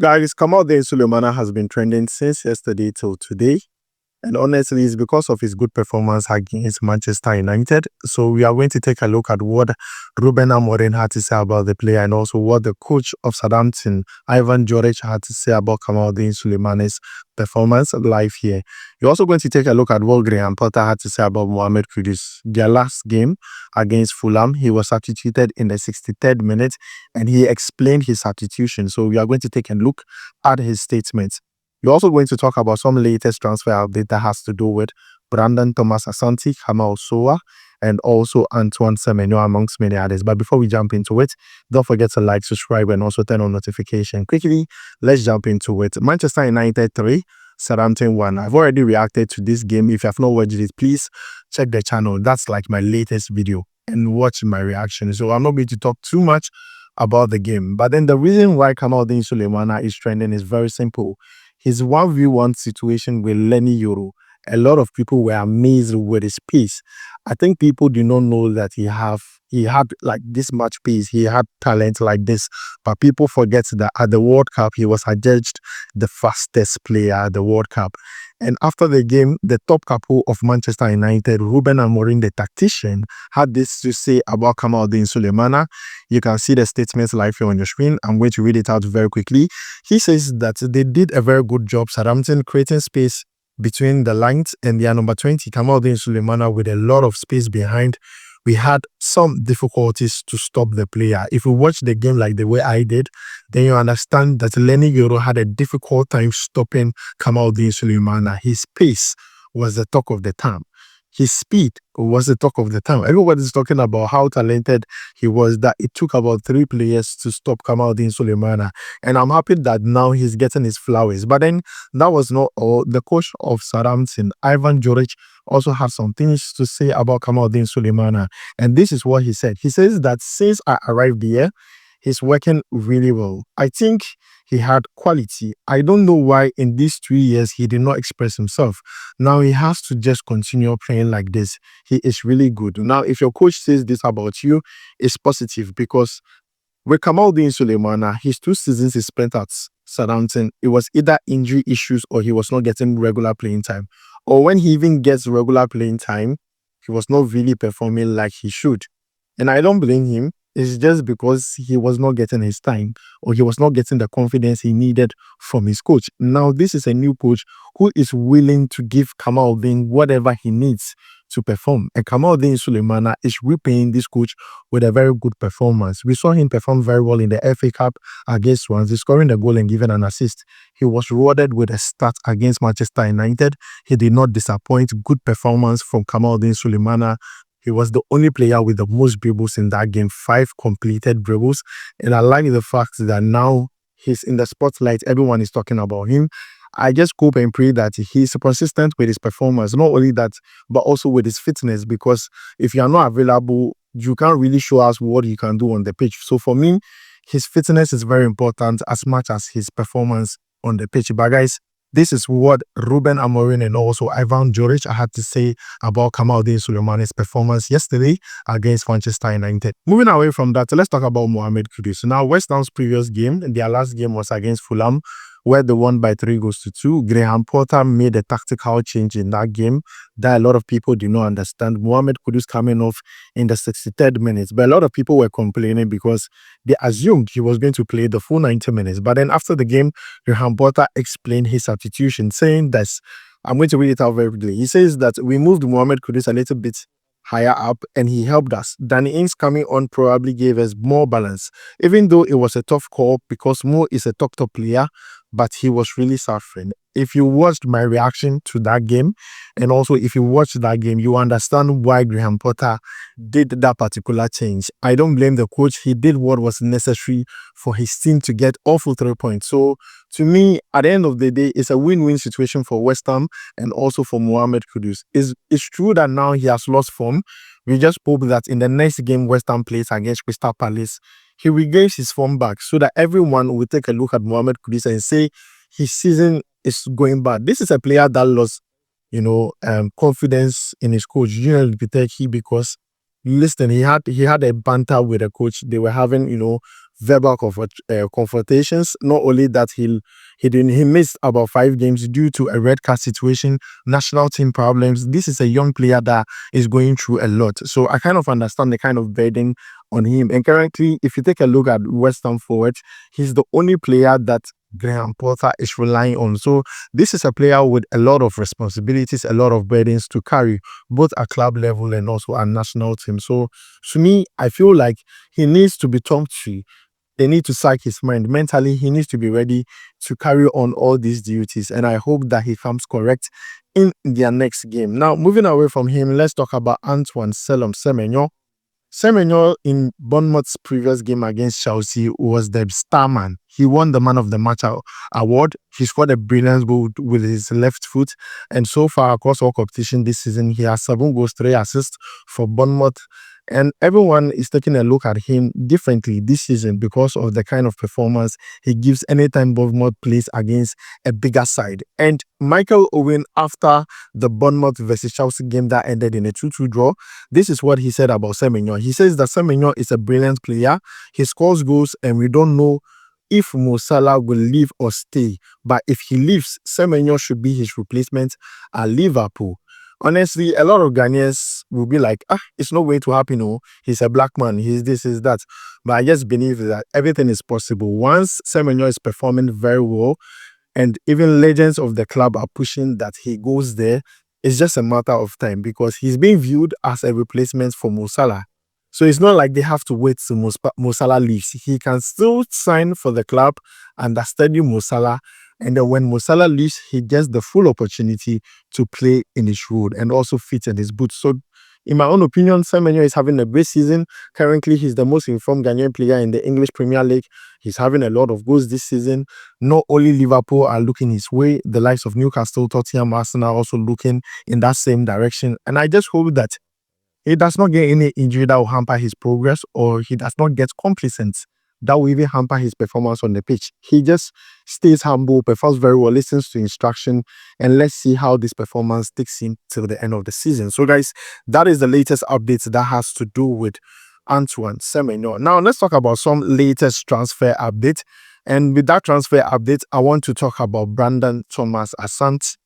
Guys, Kamaldeen Sulemana has been trending since yesterday till today. And honestly, it's because of his good performance against Manchester United. So we are going to take a look at what Ruben Amorim had to say about the player and also what the coach of Southampton, Ivan Joric, had to say about Kamaldeen Sulemana's performance live here. You're also going to take a look at what Graham Potter had to say about Mohammed Kudus. Their last game against Fulham, he was substituted in the 63rd minute and he explained his substitution. So we are going to take a look at his statements. You're also going to talk about some latest transfer update that has to do with Brandon Thomas Asante, Kamal Sowah, and also Antoine Semenyo, amongst many others. But before we jump into it, don't forget to like, subscribe, and also turn on notification. Quickly, let's jump into it. Manchester United 3, Southampton 1. I've already reacted to this game. If you have not watched it, please check the channel. That's like my latest video and watch my reaction. So I'm not going to talk too much about the game. But then the reason why Kamaldeen Sulemana is trending is very simple. His 1v1 situation with Lenny Yoro, a lot of people were amazed with his pace. I think people do not know that he had like this much pace. He had talent like this, but people forget that at the World Cup he was adjudged the fastest player at the World Cup. And after the game, the top couple of Manchester United, Ruben Amorim, the tactician, had this to say about Kamaldeen Sulemana. You can see the statements live here on your screen. I'm going to read it out very quickly. He says that they did a very good job, Southampton, creating space between the lines, and their number 20, Kamaldeen Sulemana, with a lot of space behind. We had some difficulties to stop the player. If you watch the game like the way I did, then you understand that Lenny Yoro had a difficult time stopping Kamaldeen Sulemana. His pace was the talk of the town. His speed was the talk of the town. Everybody's talking about how talented he was, that it took about 3 players to stop Kamaldeen Sulemana. And I'm happy that now he's getting his flowers. But then that was not all. The coach of Southampton, Ivan Joric, also had some things to say about Kamaldeen Sulemana. And this is what he said. He says that since I arrived here, he's working really well. I think he had quality. I don't know why in these 2 years he did not express himself. Now he has to just continue playing like this. He is really good. Now, if your coach says this about you, it's positive, because with Kamaldeen Sulemana, his 2 seasons he spent at Southampton, it was either injury issues or he was not getting regular playing time. Or when he even gets regular playing time, he was not really performing like he should. And I don't blame him. It's just because he was not getting his time, or he was not getting the confidence he needed from his coach. Now, this is a new coach who is willing to give Kamaldeen whatever he needs to perform. And Kamaldeen Sulemana is repaying this coach with a very good performance. We saw him perform very well in the FA Cup against Swansea, scoring the goal and giving an assist. He was rewarded with a start against Manchester United. He did not disappoint. Good performance from Kamaldeen Sulemana. He was the only player with the most dribbles in that game, 5 completed dribbles. And I like the fact that now he's in the spotlight. Everyone is talking about him. I just hope and pray that he's consistent with his performance. Not only that, but also with his fitness, because if you are not available, you can't really show us what you can do on the pitch. So for me, his fitness is very important as much as his performance on the pitch. But guys, this is what Ruben Amorim and also Ivan Joric had to say about Kamaldeen Sulemana's performance yesterday against Manchester United. Moving away from that, let's talk about Mohammed Kudus. Now, West Ham's previous game, their last game was against Fulham, where they won by 3-2. Graham Potter made a tactical change in that game that a lot of people do not understand. Mohammed Kudus coming off in the 63rd minute, but a lot of people were complaining because they assumed he was going to play the full 90 minutes. But then after the game, Graham Potter explained his substitution, saying that, I'm going to read it out very quickly. He says that we moved Mohammed Kudus a little bit higher up and he helped us. Danny Ings coming on probably gave us more balance, even though it was a tough call because Mo is a top player, but he was really suffering. If you watched my reaction to that game, and also if you watched that game, you understand why Graham Potter did that particular change. I don't blame the coach. He did what was necessary for his team to get all 3 points. So to me, at the end of the day, it's a win-win situation for West Ham and also for Mohammed Kudus. It's true that now he has lost form. We just hope that in the next game West Ham plays against Crystal Palace, he regains his form back so that everyone will take a look at Mohammed Kudus and say his season is going bad. This is a player that lost, confidence in his coach, General Piteki, because listen, he had a banter with a coach. They were having, verbal confrontations. Not only that, he missed about 5 games due to a red card situation, national team problems. This is a young player that is going through a lot. So I kind of understand the kind of burden on him. And currently, if you take a look at West Ham forward, he's the only player that Graham Potter is relying on. So this is a player with a lot of responsibilities, a lot of burdens to carry, both at club level and also at national team. So to me, I feel like he needs to be talked to. They need to psych his mind. Mentally, he needs to be ready to carry on all these duties. And I hope that he comes correct in their next game. Now, moving away from him, let's talk about Antoine Semenyo. Semenyo in Bournemouth's previous game against Chelsea was the star man. He won the Man of the Match award. He scored a brilliant goal with his left foot. And so far, across all competition this season, he has 7 goals, 3 assists for Bournemouth. And everyone is taking a look at him differently this season because of the kind of performance he gives anytime Bournemouth plays against a bigger side. And Michael Owen, after the Bournemouth versus Chelsea game that ended in a 2-2 draw, this is what he said about Semenyo. He says that Semenyo is a brilliant player. He scores goals and we don't know if Mo Salah will leave or stay. But if he leaves, Semenyo should be his replacement at Liverpool. Honestly, a lot of Ghanaians will be like, it's no way to happen. Oh, he's a black man. He's this, he's that. But I just believe that everything is possible. Once Semenyo is performing very well, and even legends of the club are pushing that he goes there, it's just a matter of time because he's being viewed as a replacement for Mo Salah. So it's not like they have to wait till Mo Salah leaves. He can still sign for the club under steady Mo Salah. And then when Mo Salah leaves, he gets the full opportunity to play in his role and also fit in his boots. So in my own opinion, Semenyo is having a great season. Currently, he's the most informed Ghanaian player in the English Premier League. He's having a lot of goals this season. Not only Liverpool are looking his way, the likes of Newcastle, Tottenham, Arsenal are also looking in that same direction. And I just hope that he does not get any injury that will hamper his progress, or he does not get complacent that will even hamper his performance on the pitch. He just stays humble, performs very well, listens to instruction, and let's see how this performance takes him till the end of the season. So guys, that is the latest updates that has to do with Antoine Semenyo. Now let's talk about some latest transfer update. And with that transfer update, I want to talk about Brandon Thomas Asante.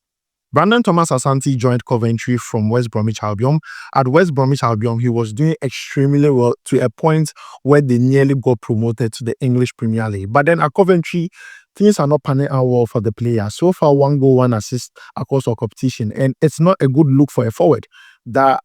Brandon Thomas Asante joined Coventry from West Bromwich Albion. At West Bromwich Albion, he was doing extremely well to a point where they nearly got promoted to the English Premier League. But then at Coventry, things are not panning out well for the player. So far, 1 goal, 1 assist across all competition. And it's not a good look for a forward that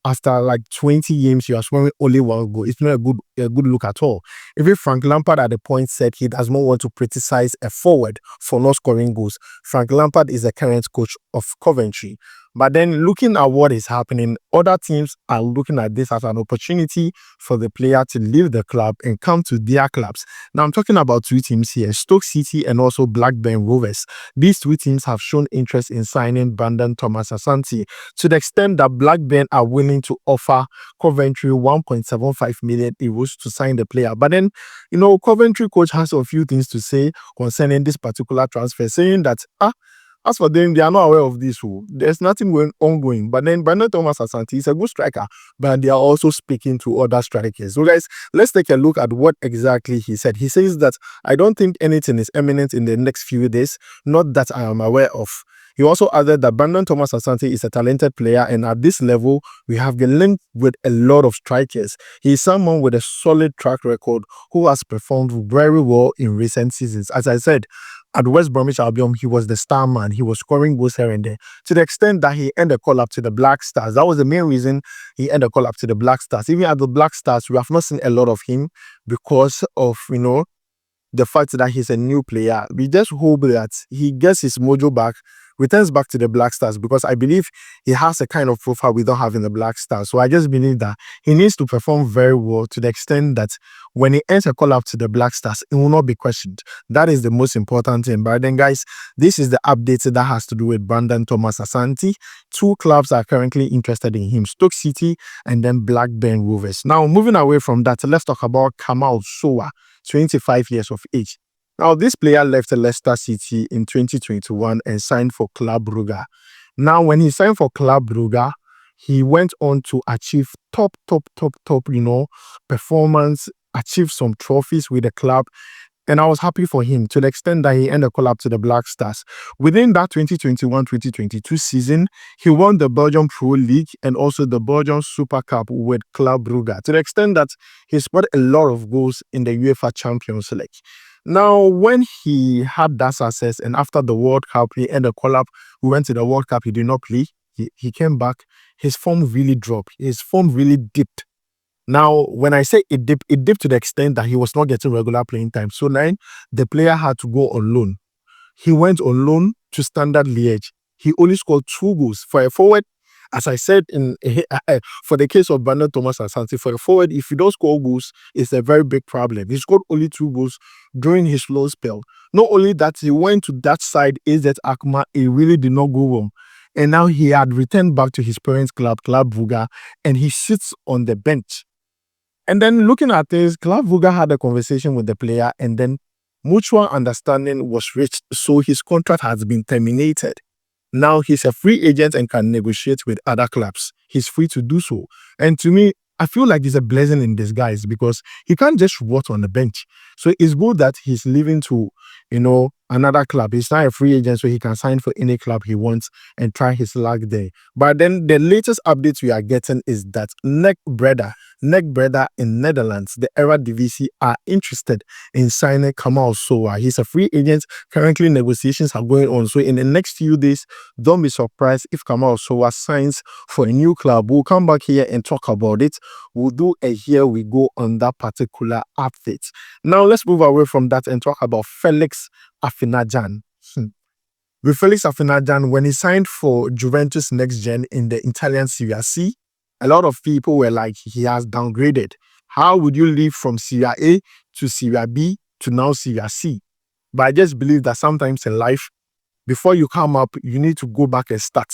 after like 20 games, you are scoring only 1 goal. It's not a good look at all. Even Frank Lampard at the point said he does not want to criticize a forward for not scoring goals. Frank Lampard is the current coach of Coventry. But then looking at what is happening, other teams are looking at this as an opportunity for the player to leave the club and come to their clubs. Now, I'm talking about 2 teams here, Stoke City and also Blackburn Rovers. These 2 teams have shown interest in signing Brandon Thomas Asante to the extent that Blackburn are willing to offer Coventry 1.75 million euros to sign the player. But then, Coventry coach has a few things to say concerning this particular transfer, saying that, as for them, they are not aware of this. There's nothing ongoing. But then Brandon Thomas Asante is a good striker, but they are also speaking to other strikers. So guys, let's take a look at what exactly he said. He says that, I don't think anything is imminent in the next few days, not that I am aware of. He also added that Brandon Thomas Asante is a talented player, and at this level, we have been linked with a lot of strikers. He is someone with a solid track record who has performed very well in recent seasons. As I said, at West Bromwich Albion, he was the star man. He was scoring goals here and there, to the extent that he ended a call-up to the Black Stars. That was the main reason he ended a call-up to the Black Stars. Even at the Black Stars, we have not seen a lot of him because of, the fact that he's a new player. We just hope that he gets his mojo back, returns back to the Black Stars, because I believe he has a kind of profile we don't have in the Black Stars. So I just believe that he needs to perform very well to the extent that when he ends a call-up to the Black Stars, it will not be questioned. That is the most important thing. But then, guys, this is the update that has to do with Brandon Thomas Asante. 2 clubs are currently interested in him, Stoke City and then Blackburn Rovers. Now, moving away from that, let's talk about Kamal Sowah, 25 years of age. Now, this player left Leicester City in 2021 and signed for Club Brugge. Now, when he signed for Club Brugge, he went on to achieve top performance achieved some trophies with the club. And I was happy for him to the extent that he ended a call up to the Black Stars. Within that 2021-2022 season, he won the Belgian Pro League and also the Belgian Super Cup with Club Brugge, to the extent that he scored a lot of goals in the UEFA Champions League. Now, when he had that success and after the World Cup, he ended a call up, we went to the World Cup, he did not play. He came back, his form really dropped, his form really dipped. Now, when I say it dipped to the extent that he was not getting regular playing time. So now the player had to go on loan. He went on loan to Standard Liège. He only scored 2 goals. For a forward, as I said, for the case of Brandon Thomas Asante, for a forward, if you don't score goals, it's a very big problem. He scored only 2 goals during his loan spell. Not only that, he went to that side, AZ Alkmaar. It really did not go wrong. And now he had returned back to his parents' club, Club Brugge, and he sits on the bench. And then looking at this, Club Brugge had a conversation with the player and then mutual understanding was reached, so his contract has been terminated. Now he's a free agent and can negotiate with other clubs. He's free to do so. And to me, I feel like it's a blessing in disguise because he can't just rot on the bench. So it's good that he's leaving to, another club. He's not a free agent, so he can sign for any club he wants and try his luck there. But then the latest updates we are getting is that NEC Breda in Netherlands, the Eredivisie, are interested in signing Kamal Sowah. He's a free agent. Currently, negotiations are going on. So in the next few days, don't be surprised if Kamal Sowah signs for a new club. We'll come back here and talk about it. We'll do a here we go on that particular update. Now, let's move away from that and talk about Felix Afena-Gyan. With Felix Afena-Gyan, when he signed for Juventus Next Gen in the Italian Serie C, a lot of people were like, he has downgraded. How would you leave from Serie A to Serie B to now Serie C? But I just believe that sometimes in life, before you come up, you need to go back and start.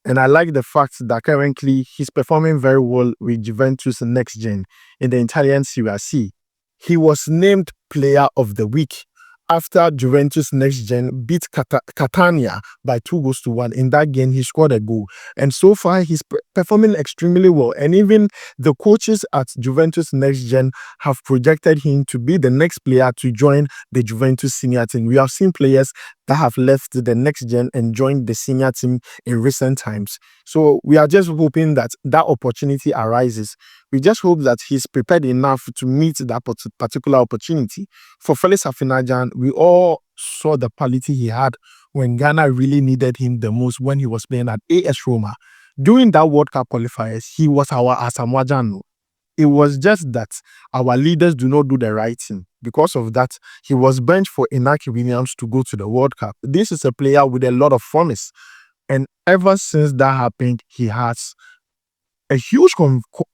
And I like the fact that currently he's performing very well with Juventus Next Gen in the Italian Serie C. He was named Player of the Week after Juventus Next Gen beat Catania by 2-1. In that game, he scored a goal. And so far, he's performing extremely well. And even the coaches at Juventus Next Gen have projected him to be the next player to join the Juventus senior team. We have seen players that have left the Next Gen and joined the senior team in recent times. So we are just hoping that that opportunity arises. We just hope that he's prepared enough to meet that particular opportunity. For Felix Afena-Gyan, we all saw the quality he had when Ghana really needed him the most when he was playing at AS Roma. During that World Cup qualifiers, he was our Asamoah Gyan. It was just that our leaders do not do the right thing. Because of that, he was benched for Inaki Williams to go to the World Cup. This is a player with a lot of promise. And ever since that happened, he has a huge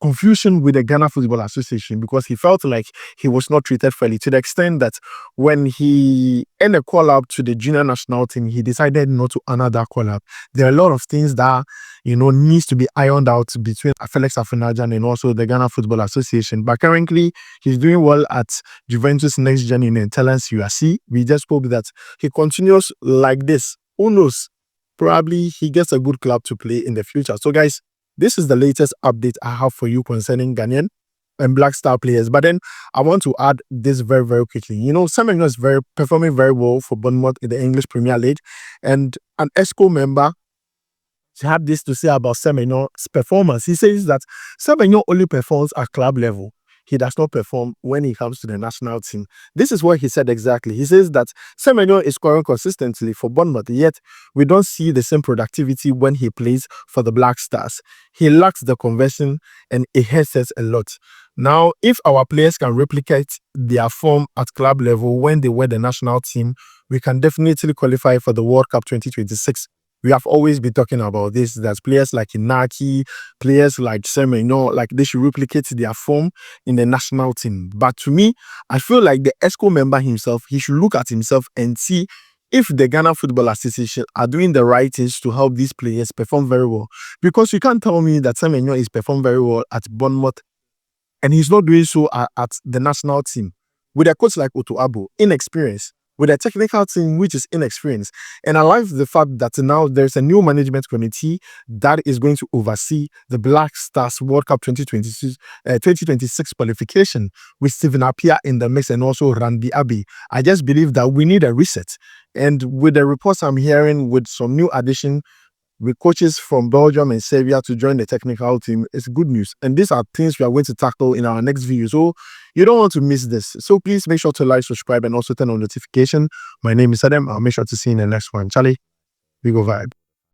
confusion with the Ghana Football Association because he felt like he was not treated fairly, to the extent that when he ended a call-up to the junior national team, he decided not to honor that call-up. There are a lot of things that, needs to be ironed out between Felix Afena-Gyan and also the Ghana Football Association. But currently, he's doing well at Juventus Next Gen in the Italian Serie C. We just hope that he continues like this. Who knows? Probably he gets a good club to play in the future. So guys, this is the latest update I have for you concerning Ghanaian and Black Star players. But then I want to add this very, very quickly. Semenyo is performing very well for Bournemouth in the English Premier League. And an ESCO member had this to say about Semenyo's performance. He says that Semenyo only performs at club level. He does not perform when he comes to the national team. This is what he said exactly. He says that Semenyo is scoring consistently for Bournemouth, yet we don't see the same productivity when he plays for the Black Stars. He lacks the conversion and it hurts us a lot. Now, if our players can replicate their form at club level when they were the national team, we can definitely qualify for the World Cup 2026. We have always been talking about this, that players like Inaki, players like Semenyo, like they should replicate their form in the national team. But to me, I feel like the ESCO member himself, he should look at himself and see if the Ghana Football Association are doing the right things to help these players perform very well. Because you can't tell me that Semenyo is performing very well at Bournemouth and he's not doing so at the national team. With a coach like Otto Abo, inexperienced, with a technical team which is inexperienced. And I like the fact that now there's a new management committee that is going to oversee the Black Stars World Cup 2026 qualification, with Stephen Appiah in the mix and also Randy Abbey. I just believe that we need a reset. And with the reports I'm hearing, with some new addition, with coaches from Belgium and Serbia to join the technical team, it's good news. And these are things we are going to tackle in our next video. So you don't want to miss this. So please make sure to like, subscribe, and also turn on notification. My name is Adam. I'll make sure to see you in the next one. Charlie, we go vibe.